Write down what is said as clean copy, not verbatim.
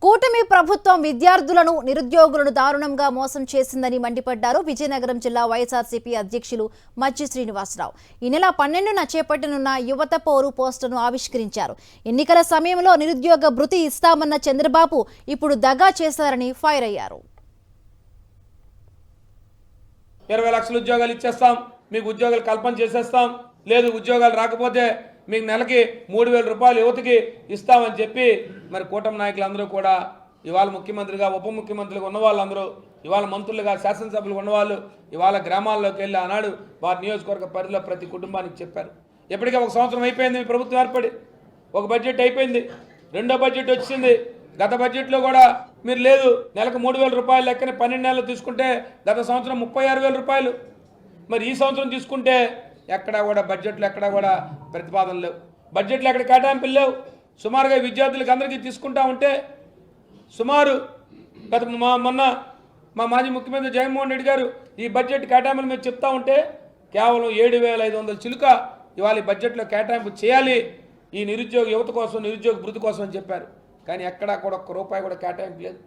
కూటమి ప్రభుత్వం విద్యార్థులను నిరుద్యోగులను దారుణంగా మోసం చేసిందని మండిపడ్డారు విజయనగరం జిల్లా వైఎస్ఆర్సీపీ అధ్యక్షులు మజ్జి శ్రీనివాసరావు. ఈ నెల 12న చేపట్టనున్న యువత పోరు పోస్టర్ను ఆవిష్కరించారు. ఎన్నికల సమయంలో నిరుద్యోగ భృతి ఇస్తామన్న చంద్రబాబు ఇప్పుడు దగా చేశారని ఫైర్ అయ్యారు. 20 లక్షల ఉద్యోగాలు ఇచ్చేస్తాం, మీకు ఉద్యోగాలు కల్పన చేసేస్తాం, లేదు ఉద్యోగాలు రాకపోతే మీకు నెలకి 3000 రూపాయలు యువతకి ఇస్తామని చెప్పి మరి కూటమి నాయకులందరూ కూడా ఇవాళ ముఖ్యమంత్రిగా ఉప ముఖ్యమంత్రులుగా ఉన్న వాళ్ళందరూ ఇవాళ మంత్రులుగా శాసనసభ్యులు ఉన్నవాళ్ళు ఇవాళ గ్రామాల్లోకి వెళ్ళి ఆనాడు వారి నియోజకవర్గ పరిధిలో ప్రతి కుటుంబానికి చెప్పారు. ఎప్పటికీ 1 సంవత్సరం అయిపోయింది మీ ప్రభుత్వం ఏర్పడి, ఒక బడ్జెట్ అయిపోయింది, రెండో బడ్జెట్ వచ్చింది. గత బడ్జెట్లో కూడా మీరు లేదు నెలకు 3000 రూపాయలు లెక్కన 12 నెలలు తీసుకుంటే గత సంవత్సరం 36,000 రూపాయలు. మరి ఈ సంవత్సరం తీసుకుంటే ఎక్కడా కూడా బడ్జెట్లో ఎక్కడా కూడా ప్రతిపాదన లేవు, బడ్జెట్లో ఎక్కడ కేటాయింపులు లేవు. సుమారుగా విద్యార్థులకు అందరికీ తీసుకుంటా ఉంటే సుమారు గత మొన్న మా మాజీ ముఖ్యమంత్రి జగన్మోహన్ రెడ్డి గారు ఈ బడ్జెట్ కేటాయింపులు మీరు చెప్తా ఉంటే కేవలం 7,500 చిలుక ఇవాళ ఈ బడ్జెట్లో కేటాయింపు చేయాలి ఈ నిరుద్యోగ యువత కోసం, నిరుద్యోగ భృతి కోసం అని చెప్పారు. కానీ ఎక్కడా కూడా 1 రూపాయి కూడా కేటాయింపు లేదు.